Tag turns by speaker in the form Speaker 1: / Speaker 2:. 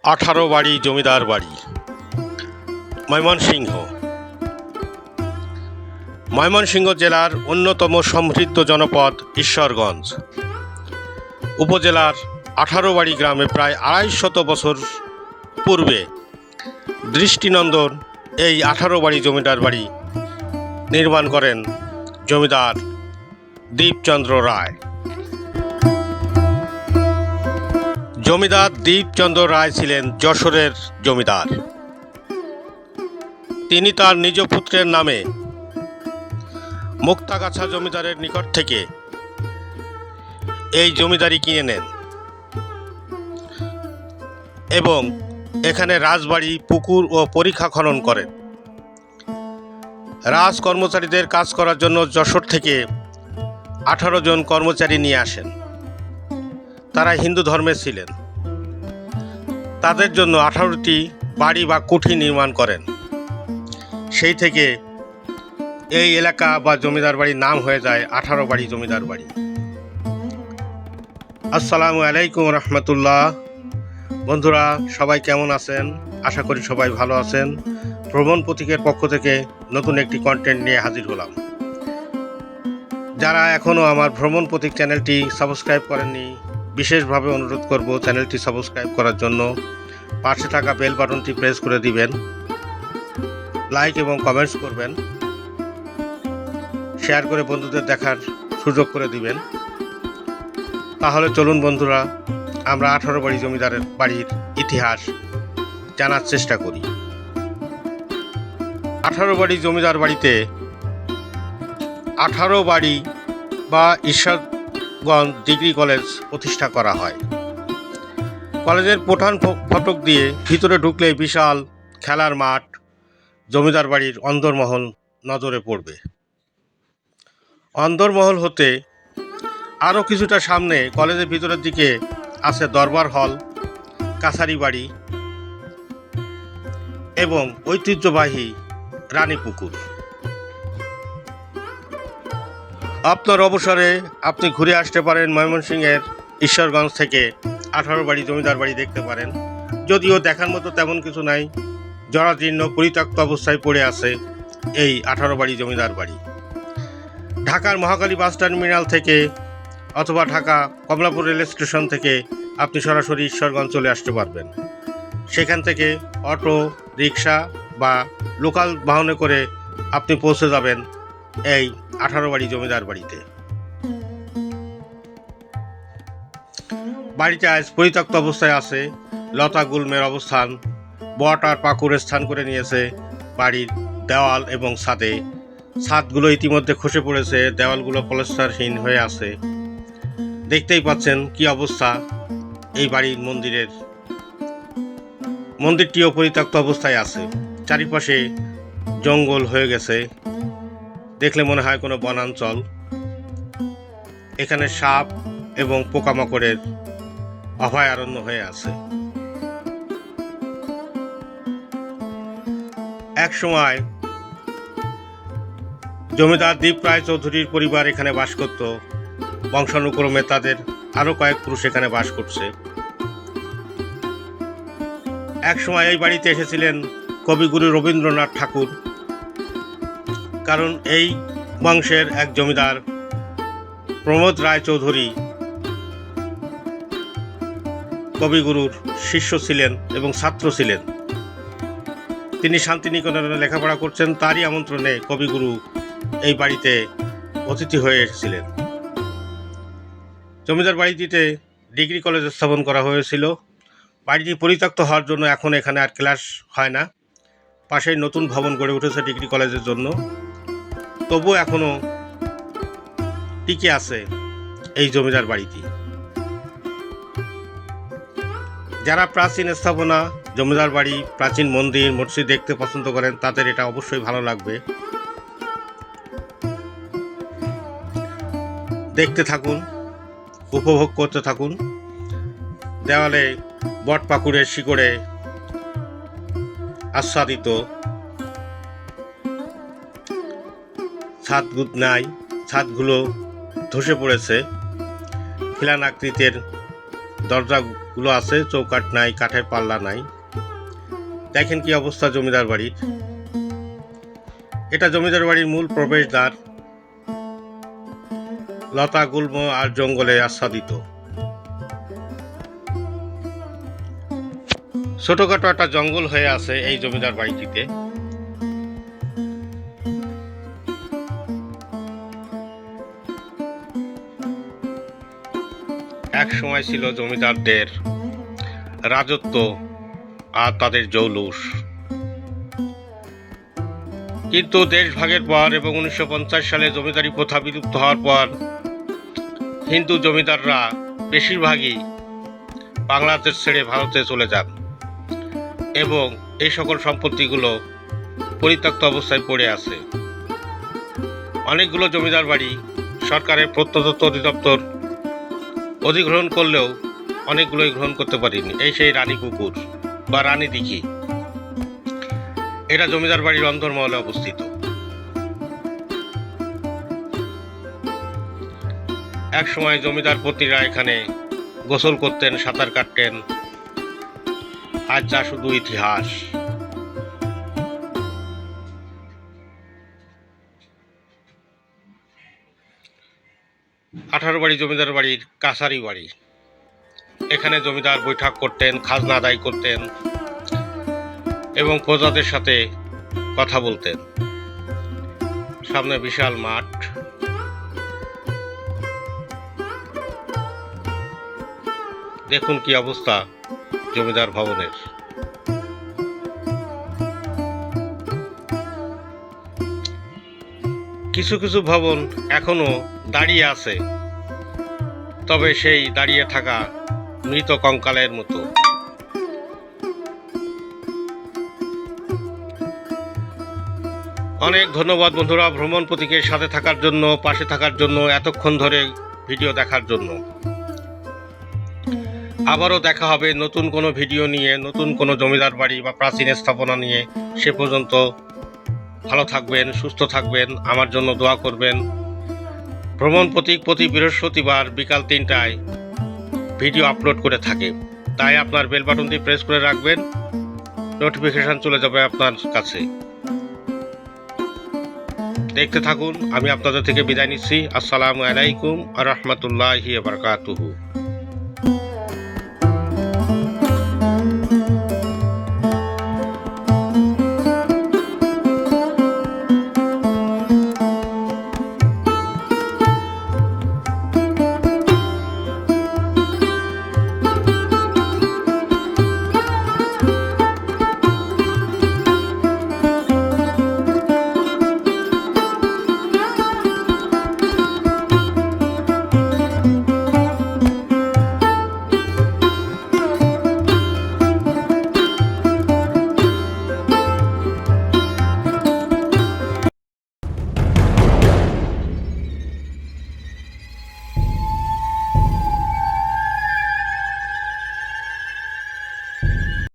Speaker 1: 18 বাড়ি জমিদার বাড়ি, ময়মনসিংহ। ময়মনসিংহ জেলার অন্যতম সমৃদ্ধ জনপদ ঈশ্বরগঞ্জ উপজেলার 18 বাড়ি গ্রামে প্রায় 250 বছর পূর্বে দৃষ্টিনন্দন এই 18 বাড়ি জমিদার বাড়ি নির্মাণ করেন জমিদার দীপচন্দ্র রায়। জমিদার দীপচন্দ্র রায় ছিলেন যশোরের জমিদার। তিনি তার নিজ পুত্রের নামে মুক্তাগাছা জমিদারের নিকট থেকে এই জমিদারি কিনে নেন এবং এখানে রাজবাড়ি, পুকুর ও পরিখা খনন করেন। রাজ কর্মচারীদের কাজ করার জন্য যশোর থেকে 18 জন কর্মচারী নিয়ে আসেন। তারা হিন্দু ধর্মের ছিলেন। তাদের জন্য 18টি বাড়ি বা কুঠি নির্মাণ করেন। সেই থেকে এই এলাকা বা জমিদার বাড়ির নাম হয়ে যায় 18 বাড়ি জমিদার বাড়ি। আসসালামু আলাইকুম রহমতুল্লাহ। বন্ধুরা, সবাই কেমন আছেন? আশা করি সবাই ভালো আছেন। ভ্রমণ পথিকের পক্ষ থেকে নতুন একটি কন্টেন্ট নিয়ে হাজির হলাম। যারা এখনও আমার ভ্রমণ পথিক চ্যানেলটি সাবস্ক্রাইব করেননি, বিশেষভাবে অনুরোধ করব চ্যানেলটি সাবস্ক্রাইব করার জন্য। পাশে থাকা বেল বাটনটি প্রেস করে দিবেন, লাইক এবং কমেন্টস করবেন, শেয়ার করে বন্ধুদের দেখার সুযোগ করে দিবেন। তাহলে চলুন বন্ধুরা, আমরা 18 বাড়ি জমিদারের বাড়ির ইতিহাস জানার চেষ্টা করি। 18 বাড়ি জমিদার বাড়িতে 18 বাড়ি বা ঈশ্বরগঞ্জ ডিগ্রি কলেজ প্রতিষ্ঠা করা হয়। কলেজের প্রধান ফটক দিয়ে ভিতরে ঢুকলে বিশাল খেলার মাঠ, জমিদার বাড়ির অন্দরমহল নজরে পড়বে। অন্দরমহল হতে আরও কিছুটা সামনে কলেজের ভিতরের দিকে আছে দরবার হল, কাছারি বাড়ি এবং ঐতিহ্যবাহী রানী পুকুর। আপনার অবসরে আপনি ঘুরে আসতে পারেন ময়মনসিংহের ঈশ্বরগঞ্জ থেকে 18 বাড়ি জমিদার বাড়ি দেখতে পারেন। যদিও দেখার মতো তেমন কিছু নাই, জরাজীর্ণ পরিত্যক্ত অবস্থায় পড়ে আছে এই 18 বাড়ি জমিদার বাড়ি। ঢাকার মহাখালী বাস টার্মিনাল থেকে অথবা ঢাকা কমলাপুর রেল স্টেশন থেকে আপনি সরাসরি ঈশ্বরগঞ্জ চলে আসতে পারবেন। সেখান থেকে অটো, রিক্সা বা লোকাল বাহনে করে আপনি পৌঁছে যাবেন এই 18 বাড়ি জমিদার বাড়িতে। বাড়িতে আজ পরিত্যক্ত অবস্থায় আছে। লতা গুল্মের অবস্থান, বট আর পাকুড় স্থান করে নিয়েছে বাড়ির দেওয়াল এবং ছাদে। ছাদগুলো ইতিমধ্যে খসে পড়েছে, দেওয়ালগুলো প্লাস্টারহীন হয়ে আছে। দেখতেই পাচ্ছেন কি অবস্থা এই বাড়ির মন্দিরের। মন্দিরটিও পরিত্যক্ত অবস্থায় আছে। চারিপাশে জঙ্গল হয়ে গেছে, দেখলে মনে হয় কোনো বনাঞ্চল। এখানে সাপ এবং পোকামাকড়ের অভয়ারণ্য হয়ে আছে। এক সময় জমিদার দীপ রায় চৌধুরীর পরিবার এখানে বাস করত। বংশানুক্রমে তাদের আরও কয়েক পুরুষ এখানে বাস করছে। এক সময় এই বাড়িতে এসেছিলেন কবিগুরু রবীন্দ্রনাথ ঠাকুর, কারণ এই বংশের এক জমিদার প্রমোদ রায় চৌধুরী কবিগুরুর শিষ্য ছিলেন এবং ছাত্র ছিলেন। তিনি শান্তিনিকেতনে লেখাপড়া করছেন। তারই আমন্ত্রণে কবিগুরু এই বাড়িতে অতিথি হয়ে এসেছিলেন। জমিদার বাড়িটিতে ডিগ্রি কলেজ স্থাপন করা হয়েছিল। বাড়িটি পরিত্যক্ত হওয়ার জন্য এখন এখানে আর ক্লাস হয় না। পাশেই নতুন ভবন গড়ে উঠেছে ডিগ্রি কলেজের জন্য। তবু এখনও টিকে আছে এই জমিদার বাড়িটি। যারা প্রাচীন স্থাপনা, জমিদার বাড়ি, প্রাচীন মন্দির, মসজিদ দেখতে পছন্দ করেন, তাদের এটা অবশ্যই ভালো লাগবে। দেখতে থাকুন, উপভোগ করতে থাকুন। দেওয়ালে বট পাকুড়ের শিকড়ে আচ্ছাদিত, ছাদ নাই, ছাদগুলো ধসে পড়েছে। খিলান আকৃতির দরজাগুলো আছে, চৌকাঠ নাই, কাঠের পাল্লা নাই। দেখেন কি অবস্থা জমিদার বাড়ির। এটা জমিদার বাড়ির মূল প্রবেশদ্বার, লতা গুল্ম আর জঙ্গলে আচ্ছাদিত। ছোটখাটো একটা জঙ্গল হয়ে আছে এই জমিদার বাড়িটিতে। এক সময় ছিল জমিদারদের রাজত্ব আর তাদের জৌলুস, কিন্তু দেশ ভাগের পর এবং 1950 সালে জমিদারি প্রথা বিলুপ্ত হওয়ার পর হিন্দু জমিদাররা বেশিরভাগই বাংলাদেশ ছেড়ে ভারতে চলে যান এবং এই সকল সম্পত্তিগুলো পরিত্যক্ত অবস্থায় পড়ে আছে। অনেকগুলো জমিদার বাড়ি সরকারের প্রত্নতত্ত্ব অধিদপ্তর অধিগ্রহণ করলেও অনেকগুলোই গ্রহণ করতে পারেনি। এই সেই রানী পুকুর বা রানী দিঘি, এটা জমিদার বাড়ির অন্দরমহলে অবস্থিত। এক সময় জমিদার পত্নীরা এখানে গোসল করতেন, সাঁতার কাটতেন, আজ যা শুধু ইতিহাস। আঠারোবাড়ি জমিদার বাড়ির কাছারি বাড়ি। এখানে জমিদার বৈঠক করতেন, খাজনা আদায় করতেন এবং প্রজাদের সাথে কথা বলতেন। সামনে বিশাল মাঠ। দেখুন কি অবস্থা জমিদার ভবনের। কিছু কিছু ভবন এখনো দাঁড়িয়ে আছে, তবে সেই দাঁড়িয়ে থাকা মৃত কঙ্কালের মতো। অনেক ধন্যবাদ বন্ধুরা, ভ্রমণ প্রতীকের সাথে থাকার জন্য, পাশে থাকার জন্য, এতক্ষণ ধরে ভিডিও দেখার জন্য। আবারও দেখা হবে নতুন কোনো ভিডিও নিয়ে, নতুন কোনো জমিদার বাড়ি বা প্রাচীন স্থাপনা নিয়ে। সে পর্যন্ত ভালো থাকবেন, সুস্থ থাকবেন, আমার জন্য দোয়া করবেন। ভ্রমণ প্রতীক প্রতি বৃহস্পতিবার বিকাল 3টায় ভিডিও আপলোড করে থাকে, তাই আপনার বেল বাটনটি প্রেস করে রাখবেন, নোটিফিকেশন চলে যাবে আপনার কাছে। দেখতে থাকুন। আমি আপনাদের থেকে বিদায় নিচ্ছি। আসসালামু আলাইকুম ওয়া রাহমাতুল্লাহি ওয়া বারাকাতুহু।